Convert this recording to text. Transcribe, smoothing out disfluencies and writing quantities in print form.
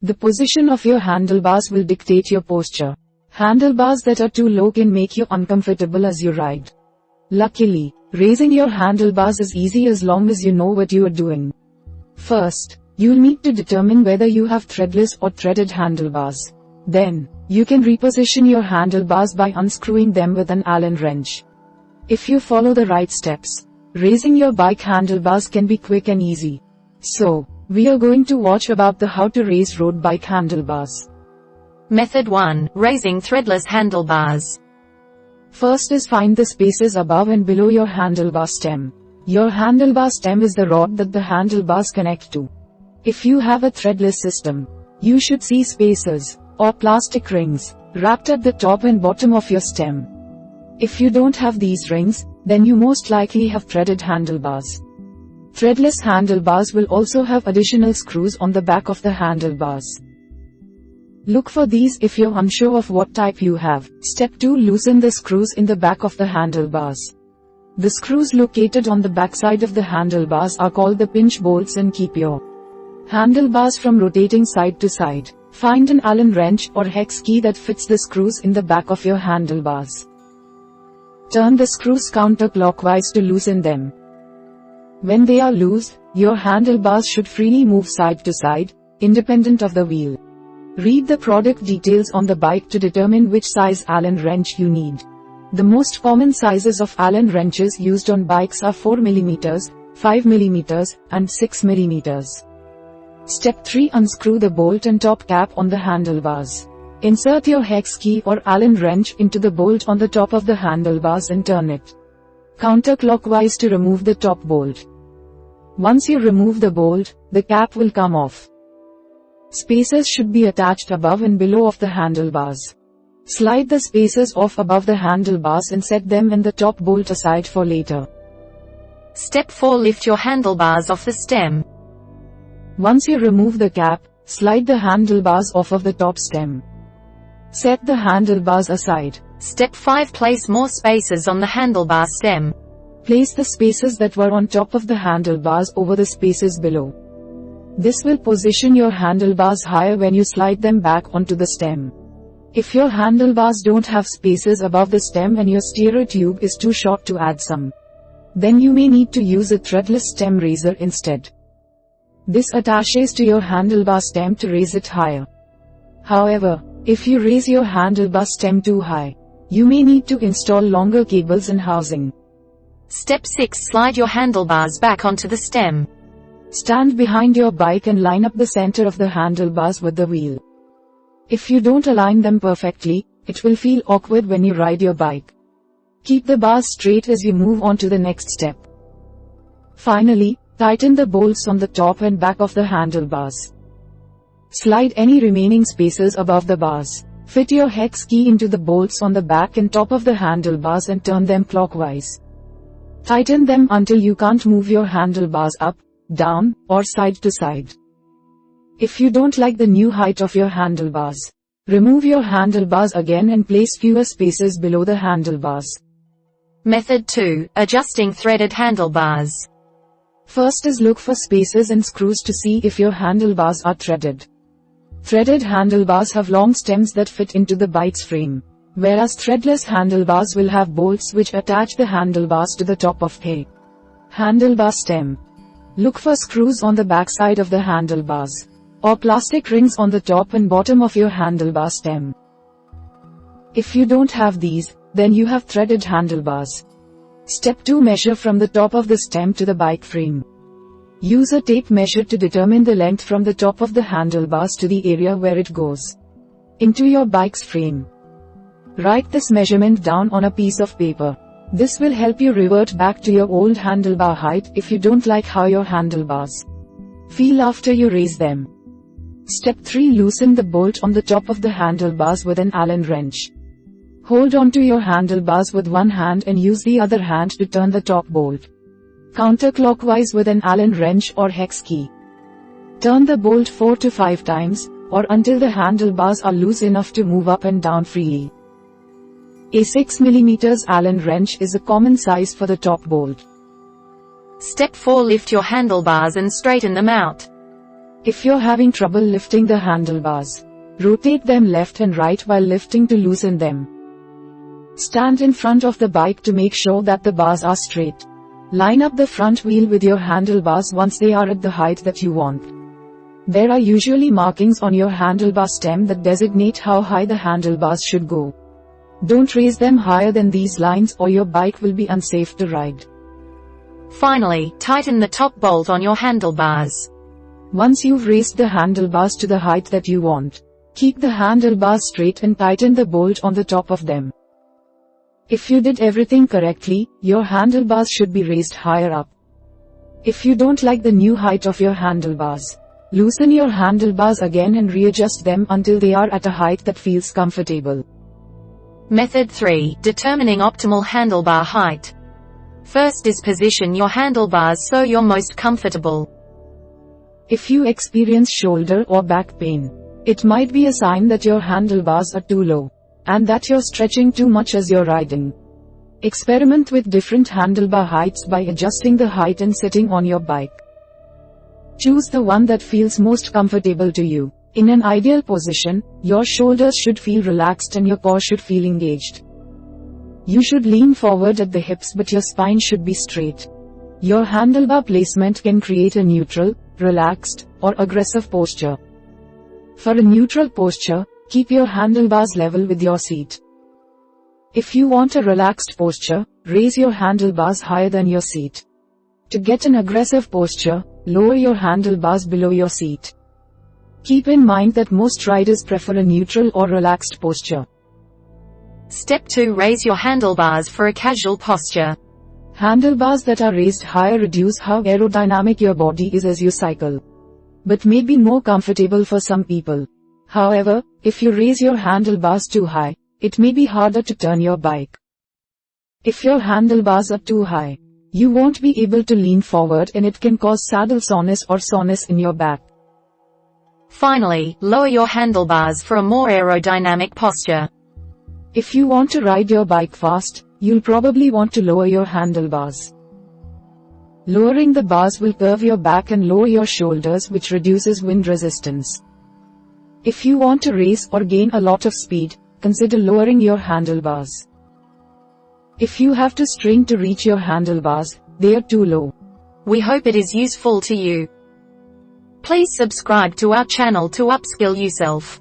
The position of your handlebars will dictate your posture. Handlebars that are too low can make you uncomfortable as you ride. Luckily, raising your handlebars is easy as long as you know what you are doing. First, you'll need to determine whether you have threadless or threaded handlebars. Then, you can reposition your handlebars by unscrewing them with an Allen wrench. If you follow the right steps, raising your bike handlebars can be quick and easy. So, we are going to watch about the how to raise road bike handlebars. Method 1. Raising threadless handlebars. First is find the spaces above and below your handlebar stem. Your handlebar stem is the rod that the handlebars connect to. If you have a threadless system, you should see spaces, or plastic rings, wrapped at the top and bottom of your stem. If you don't have these rings, then you most likely have threaded handlebars. Threadless handlebars will also have additional screws on the back of the handlebars. Look for these if you're unsure of what type you have. Step 2. Loosen the screws in the back of the handlebars. The screws located on the backside of the handlebars are called the pinch bolts and keep your handlebars from rotating side to side. Find an Allen wrench or hex key that fits the screws in the back of your handlebars. Turn the screws counterclockwise to loosen them. When they are loose, your handlebars should freely move side to side, independent of the wheel. Read the product details on the bike to determine which size Allen wrench you need. The most common sizes of Allen wrenches used on bikes are 4 mm, 5 mm, and 6 mm. Step 3. Unscrew the bolt and top cap on the handlebars. Insert your hex key or Allen wrench into the bolt on the top of the handlebars and turn it counterclockwise to remove the top bolt. Once you remove the bolt, the cap will come off. Spacers should be attached above and below of the handlebars. Slide the spacers off above the handlebars and set them and the top bolt aside for later. Step 4. Lift your handlebars off the stem. Once you remove the cap, slide the handlebars off of the top stem. Set the handlebars aside. Step 5. Place more spacers on the handlebar stem. Place the spacers that were on top of the handlebars over the spacers below. This will position your handlebars higher when you slide them back onto the stem. If your handlebars don't have spacers above the stem and your steerer tube is too short to add some, then you may need to use a threadless stem raiser instead. This attaches to your handlebar stem to raise it higher. However, if you raise your handlebar stem too high, you may need to install longer cables and housing. Step 6. Slide your handlebars back onto the stem. Stand behind your bike and line up the center of the handlebars with the wheel. If you don't align them perfectly, it will feel awkward when you ride your bike. Keep the bars straight as you move on to the next step. Finally, tighten the bolts on the top and back of the handlebars. Slide any remaining spacers above the bars. Fit your hex key into the bolts on the back and top of the handlebars and turn them clockwise. Tighten them until you can't move your handlebars up, down, or side to side. If you don't like the new height of your handlebars, remove your handlebars again and place fewer spacers below the handlebars. Method 2. Adjusting threaded handlebars. First is look for spacers and screws to see if your handlebars are threaded. Threaded handlebars have long stems that fit into the bike's frame, whereas threadless handlebars will have bolts which attach the handlebars to the top of a handlebar stem. Look for screws on the backside of the handlebars, or plastic rings on the top and bottom of your handlebar stem. If you don't have these, then you have threaded handlebars. Step 2. Measure from the top of the stem to the bike frame. Use a tape measure to determine the length from the top of the handlebars to the area where it goes into your bike's frame. Write this measurement down on a piece of paper. This will help you revert back to your old handlebar height if you don't like how your handlebars feel after you raise them. Step 3. Loosen the bolt on the top of the handlebars with an Allen wrench. Hold onto your handlebars with one hand and use the other hand to turn the top bolt counterclockwise with an Allen wrench or hex key. Turn the bolt 4 to 5 times, or until the handlebars are loose enough to move up and down freely. A 6 mm Allen wrench is a common size for the top bolt. Step 4. Lift your handlebars and straighten them out. If you're having trouble lifting the handlebars, rotate them left and right while lifting to loosen them. Stand in front of the bike to make sure that the bars are straight. Line up the front wheel with your handlebars once they are at the height that you want. There are usually markings on your handlebar stem that designate how high the handlebars should go. Don't raise them higher than these lines or your bike will be unsafe to ride. Finally, tighten the top bolt on your handlebars. Once you've raised the handlebars to the height that you want, keep the handlebars straight and tighten the bolt on the top of them. If you did everything correctly, your handlebars should be raised higher up. If you don't like the new height of your handlebars, loosen your handlebars again and readjust them until they are at a height that feels comfortable. Method 3. Determining optimal handlebar height. First is position your handlebars so you're most comfortable. If you experience shoulder or back pain, it might be a sign that your handlebars are too low, and that you're stretching too much as you're riding. Experiment with different handlebar heights by adjusting the height and sitting on your bike. Choose the one that feels most comfortable to you. In an ideal position, your shoulders should feel relaxed and your core should feel engaged. You should lean forward at the hips but your spine should be straight. Your handlebar placement can create a neutral, relaxed, or aggressive posture. For a neutral posture, keep your handlebars level with your seat. If you want a relaxed posture, raise your handlebars higher than your seat. To get an aggressive posture, lower your handlebars below your seat. Keep in mind that most riders prefer a neutral or relaxed posture. Step 2. Raise your handlebars for a casual posture. Handlebars that are raised higher reduce how aerodynamic your body is as you cycle, but may be more comfortable for some people. However, if you raise your handlebars too high, it may be harder to turn your bike. If your handlebars are too high, you won't be able to lean forward and it can cause saddle soreness or soreness in your back. Finally, lower your handlebars for a more aerodynamic posture. If you want to ride your bike fast, you'll probably want to lower your handlebars. Lowering the bars will curve your back and lower your shoulders, which reduces wind resistance. If you want to race or gain a lot of speed, consider lowering your handlebars. If you have to strain to reach your handlebars, they are too low. We hope it is useful to you. Please subscribe to our channel to upskill yourself.